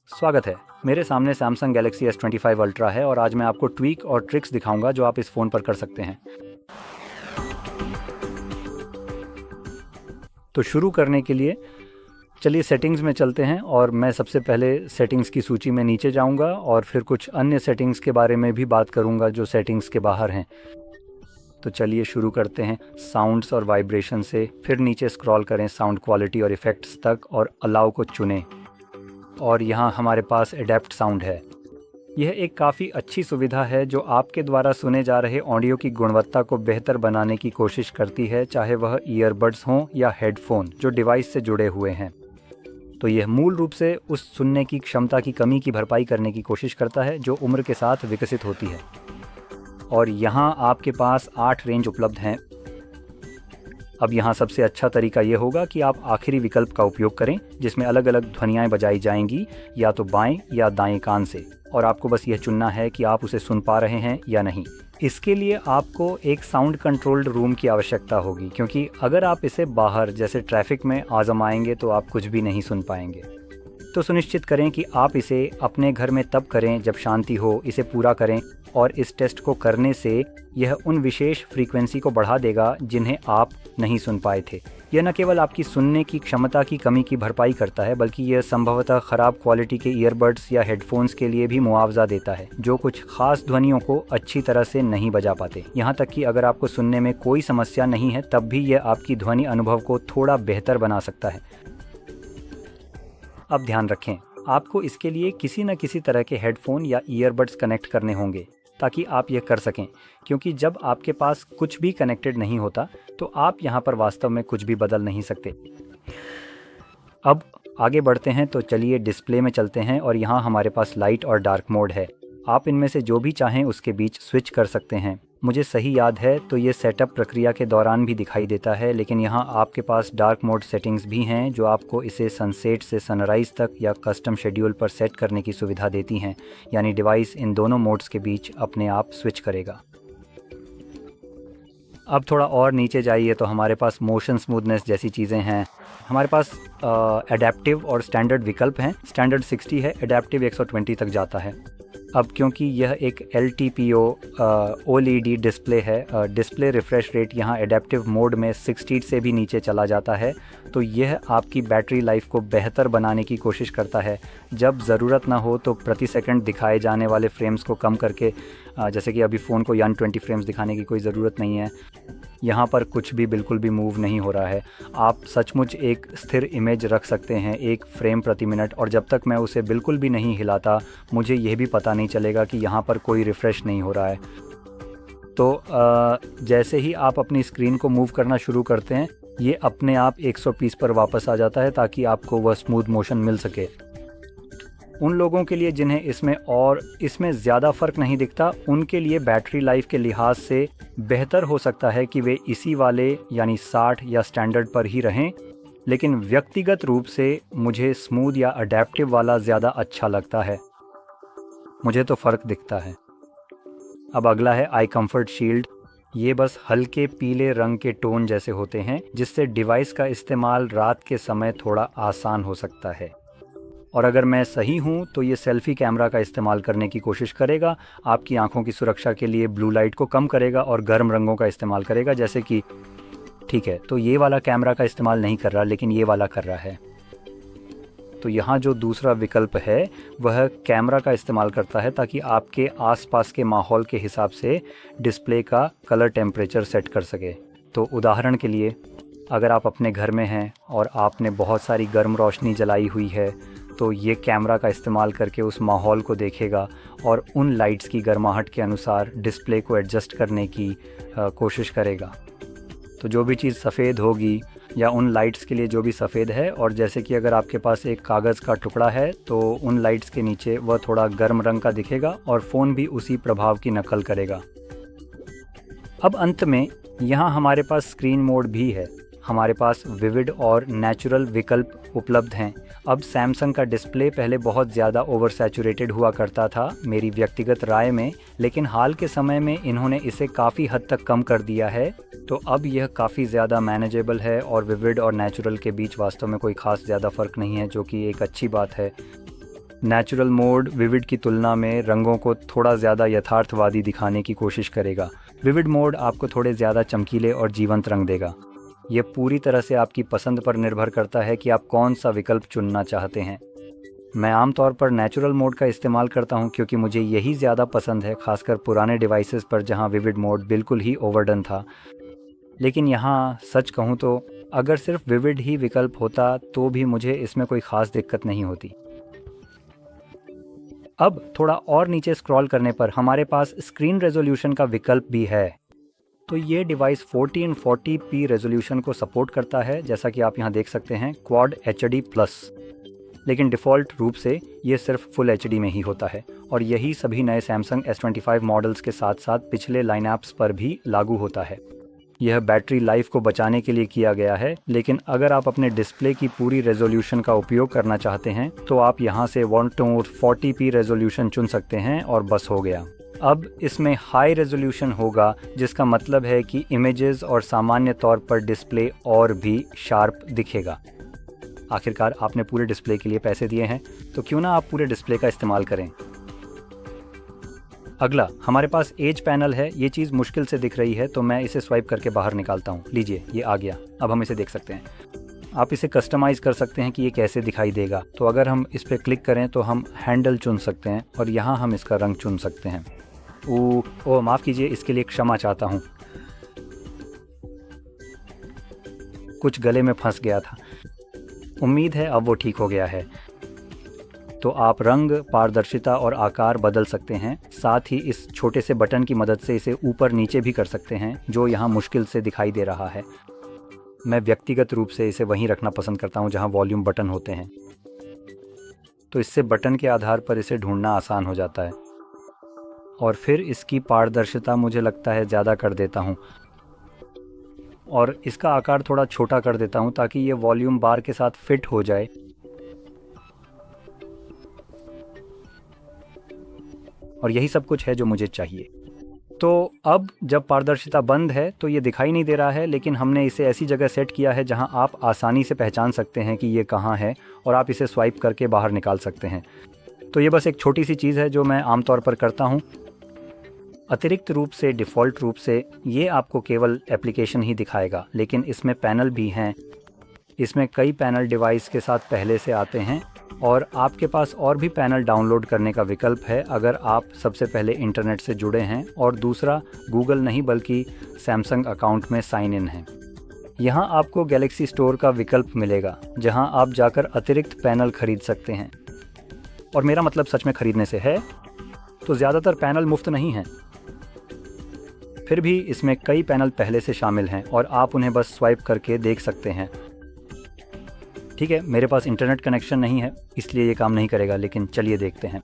स्वागत है। मेरे सामने सैमसंग गैलेक्सी S25 अल्ट्रा है और आज मैं आपको ट्वीक और ट्रिक्स दिखाऊंगा जो आप इस फ़ोन पर कर सकते हैं। तो शुरू करने के लिए चलिए सेटिंग्स में चलते हैं और मैं सबसे पहले सेटिंग्स की सूची में नीचे जाऊंगा और फिर कुछ अन्य सेटिंग्स के बारे में भी बात करूंगा जो सेटिंग्स के बाहर हैं। तो चलिए शुरू करते हैं साउंड्स और वाइब्रेशन से, फिर नीचे स्क्रॉल करें साउंड क्वालिटी और इफ़ेक्ट्स तक और अलाउ को चुनें। और यहाँ हमारे पास एडेप्ट साउंड है। यह एक काफ़ी अच्छी सुविधा है जो आपके द्वारा सुने जा रहे ऑडियो की गुणवत्ता को बेहतर बनाने की कोशिश करती है, चाहे वह ईयरबड्स हों या हेडफोन जो डिवाइस से जुड़े हुए हैं। तो यह मूल रूप से उस सुनने की क्षमता की कमी की भरपाई करने की कोशिश करता है जो उम्र के साथ विकसित होती है। और यहाँ आपके पास 8 रेंज उपलब्ध हैं। अब यहाँ सबसे अच्छा तरीका ये होगा कि आप आखिरी विकल्प का उपयोग करें जिसमें अलग अलग ध्वनियाँ बजाई जाएंगी, या तो बाएं या दाएं कान से, और आपको बस यह चुनना है कि आप उसे सुन पा रहे हैं या नहीं। इसके लिए आपको एक साउंड कंट्रोल्ड रूम की आवश्यकता होगी, क्योंकि अगर आप इसे बाहर जैसे ट्रैफिक में आजमाएंगे तो आप कुछ भी नहीं सुन पाएंगे। तो सुनिश्चित करें कि आप इसे अपने घर में तब करें जब शांति हो। इसे पूरा करें और इस टेस्ट को करने से यह उन विशेष फ्रीक्वेंसी को बढ़ा देगा जिन्हें आप नहीं सुन पाए थे। यह न केवल आपकी सुनने की क्षमता की कमी की भरपाई करता है, बल्कि यह संभवतः ख़राब क्वालिटी के ईयरबड्स या हेडफोन्स के लिए भी मुआवजा देता है जो कुछ खास ध्वनियों को अच्छी तरह से नहीं बजा पाते। यहाँ तक कि अगर आपको सुनने में कोई समस्या नहीं है तब भी यह आपकी ध्वनि अनुभव को थोड़ा बेहतर बना सकता है। अब ध्यान रखें, आपको इसके लिए किसी न किसी तरह के हेडफोन या ईयरबड्स कनेक्ट करने होंगे ताकि आप यह कर सकें, क्योंकि जब आपके पास कुछ भी कनेक्टेड नहीं होता तो आप यहाँ पर वास्तव में कुछ भी बदल नहीं सकते। अब आगे बढ़ते हैं, तो चलिए डिस्प्ले में चलते हैं और यहाँ हमारे पास लाइट और डार्क मोड है। आप इनमें से जो भी चाहें उसके बीच स्विच कर सकते हैं। मुझे सही याद है तो ये सेटअप प्रक्रिया के दौरान भी दिखाई देता है, लेकिन यहाँ आपके पास डार्क मोड सेटिंग्स भी हैं जो आपको इसे सनसेट से सनराइज़ तक या कस्टम शेड्यूल पर सेट करने की सुविधा देती हैं, यानी डिवाइस इन दोनों मोड्स के बीच अपने आप स्विच करेगा। अब थोड़ा और नीचे जाइए तो हमारे पास मोशन स्मूथनेस जैसी चीज़ें हैं। हमारे पास एडेप्टिव और स्टैंडर्ड विकल्प हैं। स्टैंडर्ड 60 है, एडेप्टिव 120 तक जाता है। अब क्योंकि यह एक LTPO OLED डिस्प्ले है, डिस्प्ले रिफ़्रेश रेट यहाँ एडेप्टिव मोड में 60 से भी नीचे चला जाता है, तो यह आपकी बैटरी लाइफ को बेहतर बनाने की कोशिश करता है। जब ज़रूरत ना हो तो प्रति सेकंड दिखाए जाने वाले फ्रेम्स को कम करके, जैसे कि अभी फ़ोन को 120 फ्रेम्स दिखाने की कोई ज़रूरत नहीं है। यहाँ पर कुछ भी बिल्कुल भी मूव नहीं हो रहा है। आप सचमुच एक स्थिर इमेज रख सकते हैं 1 फ्रेम प्रति मिनट, और जब तक मैं उसे बिल्कुल भी नहीं हिलाता मुझे यह भी पता नहीं चलेगा कि यहाँ पर कोई रिफ़्रेश नहीं हो रहा है। तो जैसे ही आप अपनी स्क्रीन को मूव करना शुरू करते हैं ये अपने आप 120 पर वापस आ जाता है ताकि आपको वह स्मूथ मोशन मिल सके। उन लोगों के लिए जिन्हें इसमें ज़्यादा फ़र्क नहीं दिखता, उनके लिए बैटरी लाइफ के लिहाज से बेहतर हो सकता है कि वे इसी वाले यानी 60 या स्टैंडर्ड पर ही रहें, लेकिन व्यक्तिगत रूप से मुझे स्मूथ या अडेप्टिव वाला ज़्यादा अच्छा लगता है। मुझे तो फ़र्क दिखता है। अब अगला है आई कंफर्ट शील्ड। ये बस हल्के पीले रंग के टोन जैसे होते हैं जिससे डिवाइस का इस्तेमाल रात के समय थोड़ा आसान हो सकता है। और अगर मैं सही हूँ तो ये सेल्फ़ी कैमरा का इस्तेमाल करने की कोशिश करेगा, आपकी आंखों की सुरक्षा के लिए ब्लू लाइट को कम करेगा और गर्म रंगों का इस्तेमाल करेगा, जैसे कि ठीक है, तो ये वाला कैमरा का इस्तेमाल नहीं कर रहा लेकिन ये वाला कर रहा है। तो यहाँ जो दूसरा विकल्प है वह कैमरा का इस्तेमाल करता है ताकि आपके आसपास के माहौल के हिसाब से डिस्प्ले का कलर टेम्परेचर सेट कर सके। तो उदाहरण के लिए अगर आप अपने घर में हैं और आपने बहुत सारी गर्म रोशनी जलाई हुई है तो ये कैमरा का इस्तेमाल करके उस माहौल को देखेगा और उन लाइट्स की गर्माहट के अनुसार डिस्प्ले को एडजस्ट करने की कोशिश करेगा। तो जो भी चीज़ सफ़ेद होगी या उन लाइट्स के लिए जो भी सफ़ेद है, और जैसे कि अगर आपके पास एक कागज़ का टुकड़ा है तो उन लाइट्स के नीचे वह थोड़ा गर्म रंग का दिखेगा और फ़ोन भी उसी प्रभाव की नकल करेगा। अब अंत में यहाँ हमारे पास स्क्रीन मोड भी है। हमारे पास विविड और नेचुरल विकल्प उपलब्ध हैं। अब सैमसंग का डिस्प्ले पहले बहुत ज़्यादा ओवर सैचुरेटेड हुआ करता था मेरी व्यक्तिगत राय में, लेकिन हाल के समय में इन्होंने इसे काफ़ी हद तक कम कर दिया है। तो अब यह काफ़ी ज़्यादा मैनेजेबल है और विविड और नेचुरल के बीच वास्तव में कोई ख़ास ज़्यादा फ़र्क नहीं है, जो कि एक अच्छी बात है। नेचुरल मोड विविड की तुलना में रंगों को थोड़ा ज़्यादा यथार्थवादी दिखाने की कोशिश करेगा। विविड मोड आपको थोड़े ज़्यादा चमकीले और जीवंत रंग देगा। ये पूरी तरह से आपकी पसंद पर निर्भर करता है कि आप कौन सा विकल्प चुनना चाहते हैं। मैं आमतौर पर नेचुरल मोड का इस्तेमाल करता हूं क्योंकि मुझे यही ज़्यादा पसंद है, खासकर पुराने डिवाइसेस पर जहां विविड मोड बिल्कुल ही ओवरडन था। लेकिन यहाँ सच कहूँ तो अगर सिर्फ विविड ही विकल्प होता तो भी मुझे इसमें कोई ख़ास दिक्कत नहीं होती। अब थोड़ा और नीचे स्क्रॉल करने पर हमारे पास स्क्रीन रेजोल्यूशन का विकल्प भी है। तो ये डिवाइस 1440p रेजोल्यूशन को सपोर्ट करता है, जैसा कि आप यहाँ देख सकते हैं, क्वाड HD प्लस। लेकिन डिफ़ॉल्ट रूप से ये सिर्फ फुल HD में ही होता है और यही सभी नए सैमसंग S25 मॉडल्स के साथ साथ पिछले लाइनअप्स पर भी लागू होता है। यह बैटरी लाइफ को बचाने के लिए किया गया है, लेकिन अगर आप अपने डिस्प्ले की पूरी रेजोल्यूशन का उपयोग करना चाहते हैं तो आप यहाँ से 140p रेजोल्यूशन चुन सकते हैं और बस हो गया। अब इसमें हाई रेजोल्यूशन होगा, जिसका मतलब है कि इमेजेस और सामान्य तौर पर डिस्प्ले और भी शार्प दिखेगा। आखिरकार आपने पूरे डिस्प्ले के लिए पैसे दिए हैं, तो क्यों ना आप पूरे डिस्प्ले का इस्तेमाल करें। अगला हमारे पास एज पैनल है। ये चीज़ मुश्किल से दिख रही है तो मैं इसे स्वाइप करके बाहर निकालता हूँ। लीजिए, ये आ गया। अब हम इसे देख सकते हैं। आप इसे कस्टमाइज़ कर सकते हैं कि ये कैसे दिखाई देगा। तो अगर हम इस पर क्लिक करें तो हम हैंडल चुन सकते हैं और यहाँ हम इसका रंग चुन सकते हैं। ओह माफ़ कीजिए, इसके लिए क्षमा चाहता हूँ, कुछ गले में फंस गया था। उम्मीद है अब वो ठीक हो गया है। तो आप रंग, पारदर्शिता और आकार बदल सकते हैं। साथ ही इस छोटे से बटन की मदद से इसे ऊपर नीचे भी कर सकते हैं, जो यहाँ मुश्किल से दिखाई दे रहा है। मैं व्यक्तिगत रूप से इसे वहीं रखना पसंद करता हूँ जहाँ वॉल्यूम बटन होते हैं, तो इससे बटन के आधार पर इसे ढूंढना आसान हो जाता है। और फिर इसकी पारदर्शिता मुझे लगता है ज़्यादा कर देता हूँ और इसका आकार थोड़ा छोटा कर देता हूँ ताकि ये वॉल्यूम बार के साथ फिट हो जाए। और यही सब कुछ है जो मुझे चाहिए। तो अब जब पारदर्शिता बंद है तो ये दिखाई नहीं दे रहा है, लेकिन हमने इसे ऐसी जगह सेट किया है जहां आप आसानी से पहचान सकते हैं कि ये कहां है और आप इसे स्वाइप करके बाहर निकाल सकते हैं। तो ये बस एक छोटी सी चीज़ है जो मैं आमतौर पर करता हूं। अतिरिक्त रूप से डिफ़ॉल्ट रूप से ये आपको केवल एप्लीकेशन ही दिखाएगा, लेकिन इसमें पैनल भी हैं। इसमें कई पैनल डिवाइस के साथ पहले से आते हैं और आपके पास और भी पैनल डाउनलोड करने का विकल्प है अगर आप सबसे पहले इंटरनेट से जुड़े हैं और दूसरा गूगल नहीं बल्कि सैमसंग अकाउंट में साइन इन है। यहाँ आपको गैलेक्सी स्टोर का विकल्प मिलेगा जहाँ आप जाकर अतिरिक्त पैनल खरीद सकते हैं। और मेरा मतलब सच में खरीदने से है, तो ज़्यादातर पैनल मुफ्त नहीं हैं। फिर भी इसमें कई पैनल पहले से शामिल हैं और आप उन्हें बस स्वाइप करके देख सकते हैं। ठीक है, मेरे पास इंटरनेट कनेक्शन नहीं है इसलिए ये काम नहीं करेगा, लेकिन चलिए देखते हैं।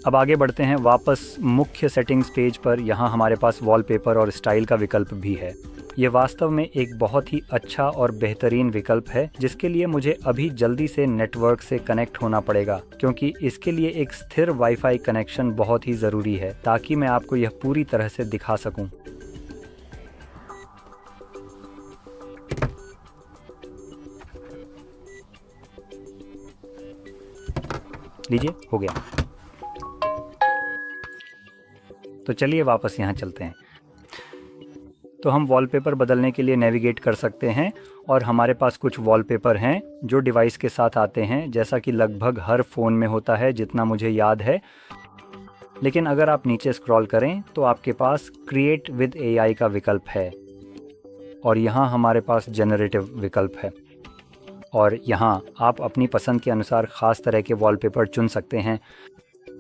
अब आगे बढ़ते हैं वापस मुख्य सेटिंग्स पेज पर। यहाँ हमारे पास वॉलपेपर और स्टाइल का विकल्प भी है। ये वास्तव में एक बहुत ही अच्छा और बेहतरीन विकल्प है, जिसके लिए मुझे अभी जल्दी से नेटवर्क से कनेक्ट होना पड़ेगा, क्योंकि इसके लिए एक स्थिर वाईफाई कनेक्शन बहुत ही ज़रूरी है ताकि मैं आपको यह पूरी तरह से दिखा सकूं। लीजिए, हो गया। तो चलिए वापस यहाँ चलते हैं। तो हम वॉलपेपर बदलने के लिए नेविगेट कर सकते हैं और हमारे पास कुछ वॉलपेपर हैं जो डिवाइस के साथ आते हैं, जैसा कि लगभग हर फ़ोन में होता है जितना मुझे याद है। लेकिन अगर आप नीचे स्क्रॉल करें तो आपके पास क्रिएट विद AI का विकल्प है और यहाँ हमारे पास जनरेटिव विकल्प है और यहाँ आप अपनी पसंद के अनुसार ख़ास तरह के वॉलपेपर चुन सकते हैं।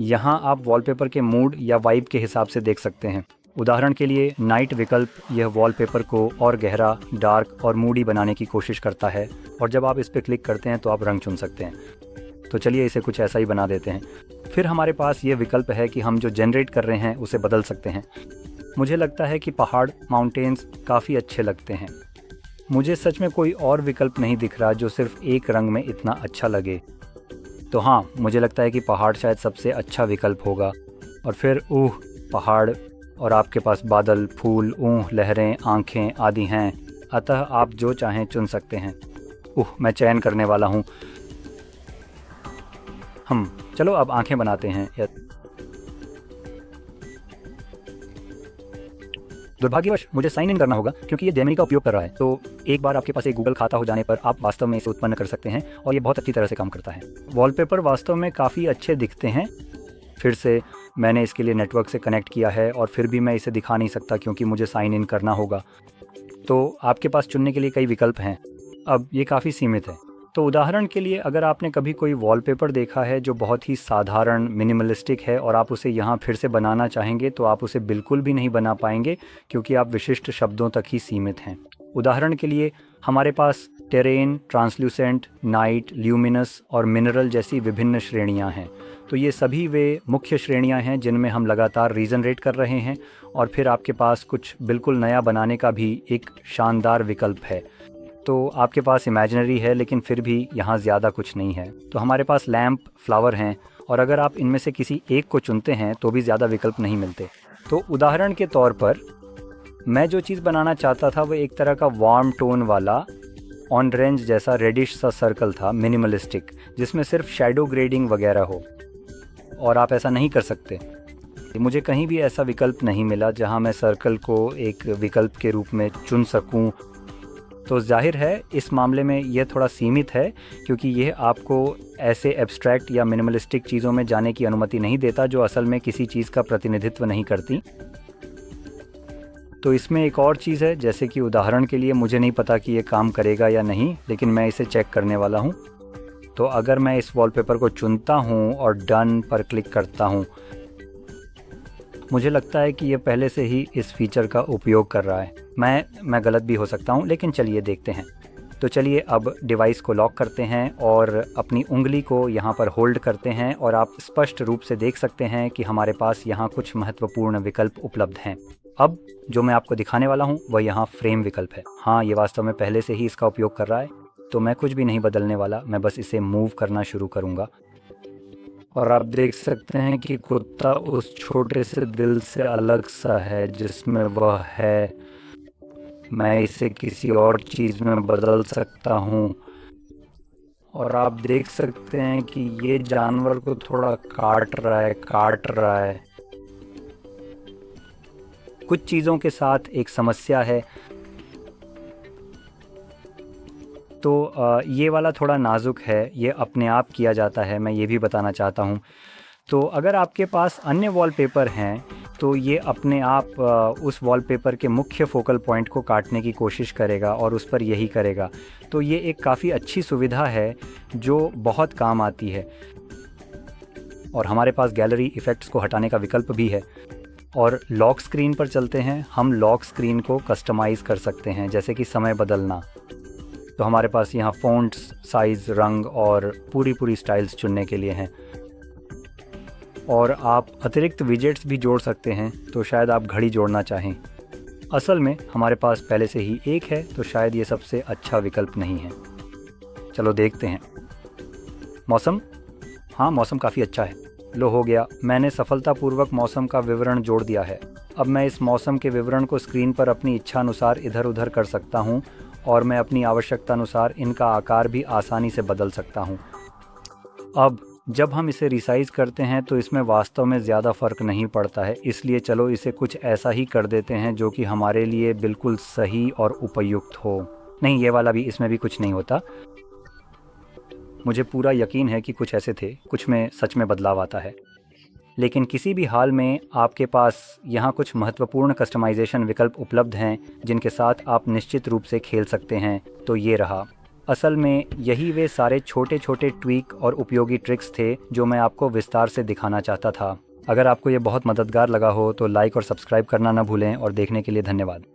यहाँ आप वॉलपेपर के मूड या वाइब के हिसाब से देख सकते हैं। उदाहरण के लिए नाइट विकल्प यह वॉलपेपर को और गहरा, डार्क और मूडी बनाने की कोशिश करता है और जब आप इस पर क्लिक करते हैं तो आप रंग चुन सकते हैं। तो चलिए इसे कुछ ऐसा ही बना देते हैं। फिर हमारे पास ये विकल्प है कि हम जो जनरेट कर रहे हैं उसे बदल सकते हैं। मुझे लगता है कि पहाड़, माउंटेन्स काफ़ी अच्छे लगते हैं। मुझे सच में कोई और विकल्प नहीं दिख रहा जो सिर्फ एक रंग में इतना अच्छा लगे। तो हाँ, मुझे लगता है कि पहाड़ शायद सबसे अच्छा विकल्प होगा। और फिर पहाड़ और आपके पास बादल, फूल, लहरें, आँखें आदि हैं। अतः आप जो चाहें चुन सकते हैं। मैं चयन करने वाला हूँ। चलो अब आंखें बनाते हैं। दुर्भाग्यवश मुझे साइन इन करना होगा क्योंकि ये जेमिनी का उपयोग कर रहा है। तो एक बार आपके पास एक गूगल खाता हो जाने पर आप वास्तव में इसे उत्पन्न कर सकते हैं और ये बहुत अच्छी तरह से काम करता है। वॉलपेपर वास्तव में काफ़ी अच्छे दिखते हैं। फिर से मैंने इसके लिए नेटवर्क से कनेक्ट किया है और फिर भी मैं इसे दिखा नहीं सकता क्योंकि मुझे साइन इन करना होगा। तो आपके पास चुनने के लिए कई विकल्प हैं। अब ये काफ़ी सीमित है। तो उदाहरण के लिए अगर आपने कभी कोई वॉलपेपर देखा है जो बहुत ही साधारण मिनिमलिस्टिक है और आप उसे यहाँ फिर से बनाना चाहेंगे तो आप उसे बिल्कुल भी नहीं बना पाएंगे क्योंकि आप विशिष्ट शब्दों तक ही सीमित हैं। उदाहरण के लिए हमारे पास टेरेन, ट्रांसल्यूसेंट, नाइट, ल्यूमिनस और मिनरल जैसी विभिन्न श्रेणियाँ हैं। तो ये सभी वे मुख्य श्रेणियाँ हैं जिनमें हम लगातार रीजनरेट कर रहे हैं और फिर आपके पास कुछ बिल्कुल नया बनाने का भी एक शानदार विकल्प है। तो आपके पास इमेजिनरी है लेकिन फिर भी यहाँ ज़्यादा कुछ नहीं है। तो हमारे पास लैम्प, फ्लावर हैं और अगर आप इनमें से किसी एक को चुनते हैं तो भी ज़्यादा विकल्प नहीं मिलते। तो उदाहरण के तौर पर मैं जो चीज़ बनाना चाहता था वो एक तरह का वार्म टोन वाला ऑरेंज जैसा रेडिश सा सर्कल था, मिनिमलिस्टिक, जिसमें सिर्फ शैडो ग्रेडिंग वगैरह हो। और आप ऐसा नहीं कर सकते। मुझे कहीं भी ऐसा विकल्प नहीं मिला जहाँ मैं सर्कल को एक विकल्प के रूप में चुन सकूँ। तो जाहिर है इस मामले में यह थोड़ा सीमित है क्योंकि यह आपको ऐसे एब्स्ट्रैक्ट या मिनिमलिस्टिक चीज़ों में जाने की अनुमति नहीं देता जो असल में किसी चीज़ का प्रतिनिधित्व नहीं करती। तो इसमें एक और चीज़ है, जैसे कि उदाहरण के लिए मुझे नहीं पता कि ये काम करेगा या नहीं, लेकिन मैं इसे चेक करने वाला हूँ। तो अगर मैं इस वॉलपेपर को चुनता हूँ और डन पर क्लिक करता हूँ, मुझे लगता है कि ये पहले से ही इस फीचर का उपयोग कर रहा है। मैं गलत भी हो सकता हूँ, लेकिन चलिए देखते हैं। तो चलिए अब डिवाइस को लॉक करते हैं और अपनी उंगली को यहाँ पर होल्ड करते हैं और आप स्पष्ट रूप से देख सकते हैं कि हमारे पास यहाँ कुछ महत्वपूर्ण विकल्प उपलब्ध हैं। अब जो मैं आपको दिखाने वाला हूँ वह यहाँ फ्रेम विकल्प है। हाँ, ये वास्तव में पहले से ही इसका उपयोग कर रहा है, तो मैं कुछ भी नहीं बदलने वाला, मैं बस इसे मूव करना शुरू करूँगा। और आप देख सकते हैं कि कुत्ता उस छोटे से दिल से अलग सा है जिसमें वह है। मैं इसे किसी और चीज़ में बदल सकता हूँ और आप देख सकते हैं कि ये जानवर को थोड़ा काट रहा है। कुछ चीज़ों के साथ एक समस्या है। तो ये वाला थोड़ा नाजुक है, ये अपने आप किया जाता है, मैं ये भी बताना चाहता हूँ। तो अगर आपके पास अन्य वॉलपेपर हैं तो ये अपने आप उस वॉलपेपर के मुख्य फोकल पॉइंट को काटने की कोशिश करेगा और उस पर यही करेगा। तो ये एक काफ़ी अच्छी सुविधा है जो बहुत काम आती है। और हमारे पास गैलरी इफ़ेक्ट्स को हटाने का विकल्प भी है। और लॉक स्क्रीन पर चलते हैं। हम लॉक स्क्रीन को कस्टमाइज़ कर सकते हैं, जैसे कि समय बदलना। तो हमारे पास यहाँ फ़ॉन्ट्स, साइज़, रंग और पूरी स्टाइल्स चुनने के लिए हैं। और आप अतिरिक्त विजेट्स भी जोड़ सकते हैं, तो शायद आप घड़ी जोड़ना चाहें। असल में हमारे पास पहले से ही एक है, तो शायद ये सबसे अच्छा विकल्प नहीं है। चलो देखते हैं। मौसम, हाँ मौसम काफ़ी अच्छा है। लो, हो गया, मैंने सफलतापूर्वक मौसम का विवरण जोड़ दिया है। अब मैं इस मौसम के विवरण को स्क्रीन पर अपनी इच्छा अनुसार इधर उधर कर सकता हूँ और मैं अपनी आवश्यकता अनुसार इनका आकार भी आसानी से बदल सकता हूँ। अब जब हम इसे रिसाइज़ करते हैं तो इसमें वास्तव में ज़्यादा फ़र्क नहीं पड़ता है, इसलिए चलो इसे कुछ ऐसा ही कर देते हैं जो कि हमारे लिए बिल्कुल सही और उपयुक्त हो। नहीं, ये वाला भी, इसमें भी कुछ नहीं होता। मुझे पूरा यकीन है कि कुछ ऐसे थे, कुछ में सच में बदलाव आता है। लेकिन किसी भी हाल में आपके पास यहाँ कुछ महत्वपूर्ण कस्टमाइजेशन विकल्प उपलब्ध हैं जिनके साथ आप निश्चित रूप से खेल सकते हैं। तो ये रहा। असल में यही वे सारे छोटे छोटे ट्वीक और उपयोगी ट्रिक्स थे जो मैं आपको विस्तार से दिखाना चाहता था। अगर आपको ये बहुत मददगार लगा हो तो लाइक और सब्सक्राइब करना ना भूलें और देखने के लिए धन्यवाद।